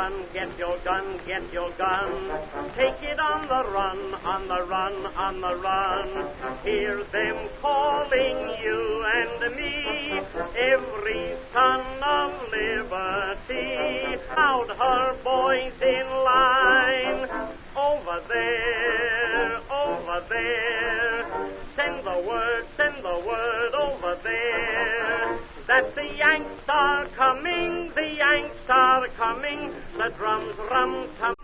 gun, get your gun, get your gun. Take it on the run, on the run, on the run. Hear them calling you and me, every son of liberty. Out her boys in line, over there, over there. Send the word over there, that the Yanks are coming, the Yanks are coming, the drums rum-tum.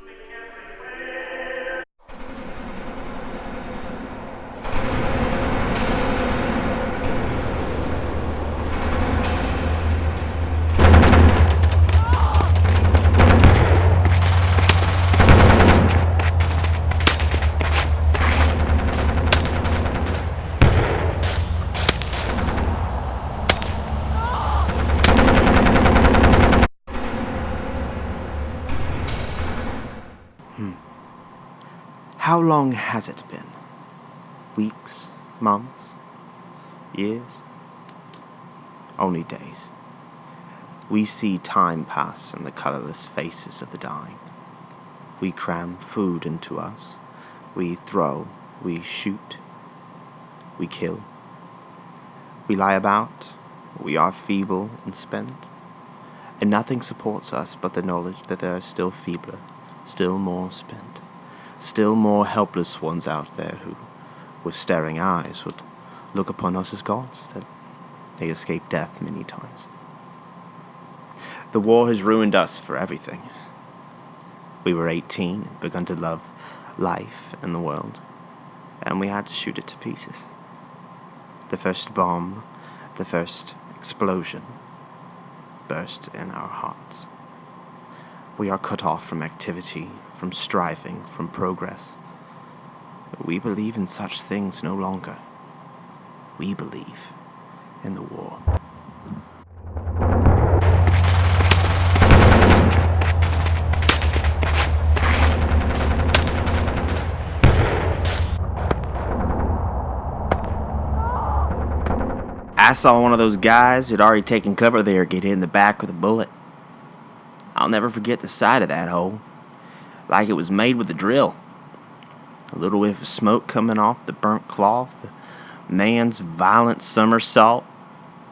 How long has it been? Weeks? Months? Years? Only days. We see time pass in the colorless faces of the dying. We cram food into us. We throw. We shoot. We kill. We lie about. We are feeble and spent. And nothing supports us but the knowledge that there are still feebler, still more spent. Still more helpless ones out there who, with staring eyes, would look upon us as gods, that they escaped death many times. The war has ruined us for everything. We were 18 and begun to love life and the world, and we had to shoot it to pieces. The first bomb, the first explosion, burst in our hearts. We are cut off from activity, from striving, from progress. We believe in such things no longer. We believe in the war. I saw one of those guys who'd already taken cover there get hit in the back with a bullet. I'll never forget the sight of that hole. Like it was made with a drill. A little whiff of smoke coming off the burnt cloth, the man's violent somersault,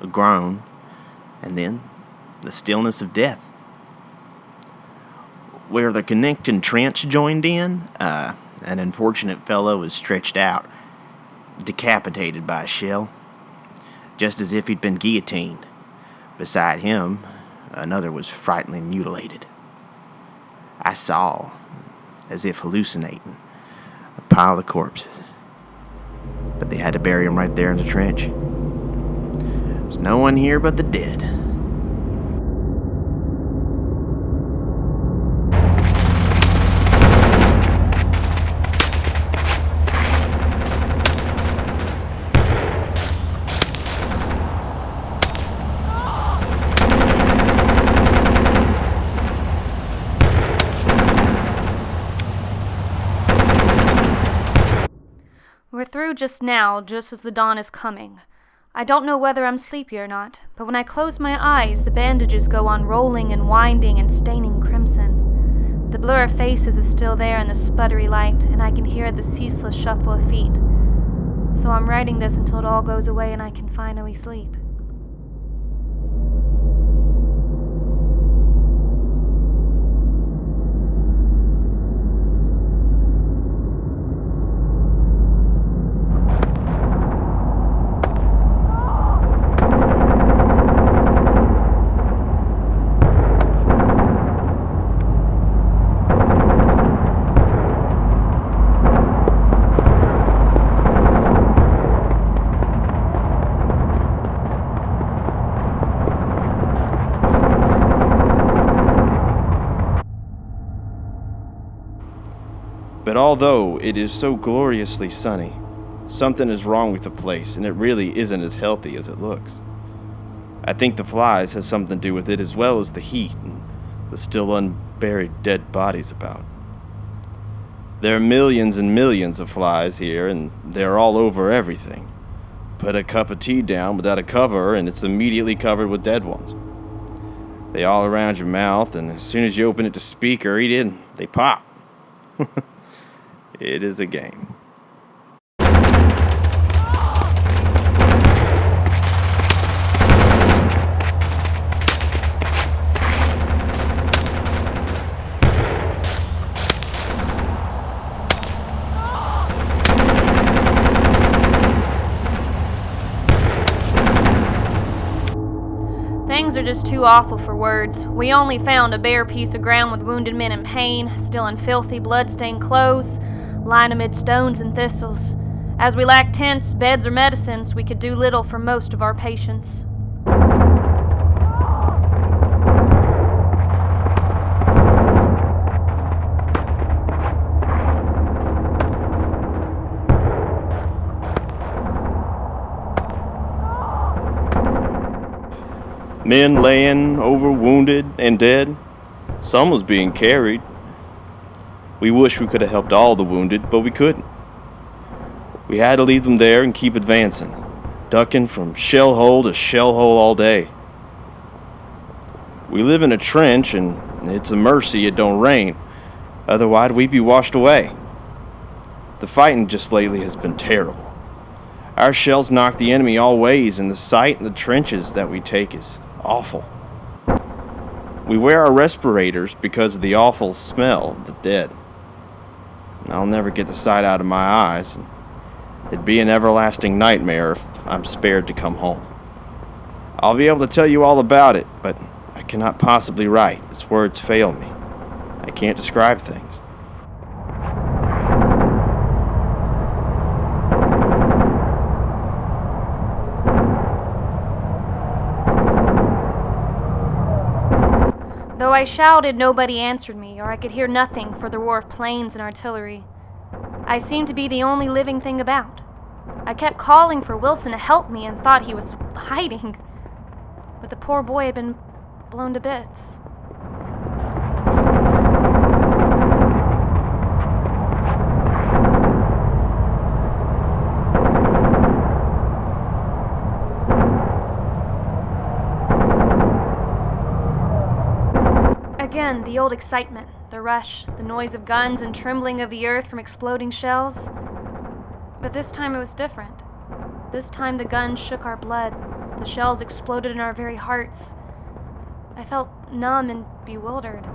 a groan, and then the stillness of death. Where the connecting trench joined in, an unfortunate fellow was stretched out, decapitated by a shell, just as if he'd been guillotined. Beside him, another was frighteningly mutilated. I saw, as if hallucinating, a pile of corpses. But they had to bury them right there in the trench. There's no one here but the dead. We're through just now, just as the dawn is coming. I don't know whether I'm sleepy or not, but when I close my eyes, the bandages go on rolling and winding and staining crimson. The blur of faces is still there in the sputtery light, and I can hear the ceaseless shuffle of feet. So I'm writing this until it all goes away and I can finally sleep. But although it is so gloriously sunny, something is wrong with the place, and it really isn't as healthy as it looks. I think the flies have something to do with it, as well as the heat and the still unburied dead bodies about. There are millions and millions of flies here, and they're all over everything. Put a cup of tea down without a cover, and it's immediately covered with dead ones. They all around your mouth, and as soon as you open it to speak or eat it, they pop. It is a game. Things are just too awful for words. We only found a bare piece of ground with wounded men in pain, still in filthy, blood-stained clothes, lying amid stones and thistles. As we lacked tents, beds, or medicines, we could do little for most of our patients. Men laying over wounded and dead. Some was being carried. We wish we could have helped all the wounded, but we couldn't. We had to leave them there and keep advancing, ducking from shell hole to shell hole all day. We live in a trench, and it's a mercy it don't rain. Otherwise, we'd be washed away. The fighting just lately has been terrible. Our shells knock the enemy all ways, and the sight in the trenches that we take is awful. We wear our respirators because of the awful smell of the dead. I'll never get the sight out of my eyes, and it'd be an everlasting nightmare if I'm spared to come home. I'll be able to tell you all about it, but I cannot possibly write, as words fail me. I can't describe things. Though I shouted, nobody answered me, or I could hear nothing for the roar of planes and artillery. I seemed to be the only living thing about. I kept calling for Wilson to help me and thought he was hiding, but the poor boy had been blown to bits. Again, the old excitement, the rush, the noise of guns and trembling of the earth from exploding shells. But this time it was different. This time the guns shook our blood. The shells exploded in our very hearts. I felt numb and bewildered.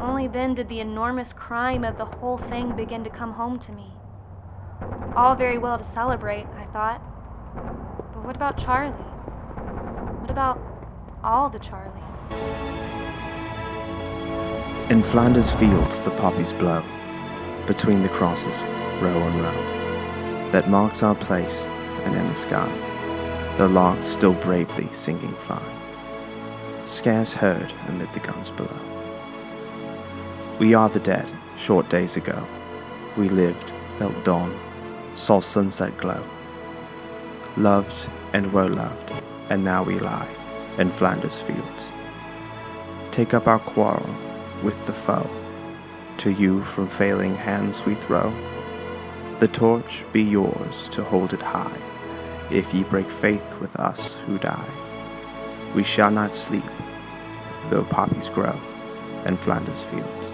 Only then did the enormous crime of the whole thing begin to come home to me. All very well to celebrate, I thought. But what about Charlie? What about all the Charlies? In Flanders fields the poppies blow, between the crosses, row on row, that marks our place, and in the sky, the larks still bravely singing fly, scarce heard amid the guns below. We are the dead, short days ago, we lived, felt dawn, saw sunset glow, loved and were loved, and now we lie in Flanders fields. Take up our quarrel with the foe, to you from failing hands we throw. The torch be yours to hold it high, if ye break faith with us who die. We shall not sleep, though poppies grow in Flanders fields.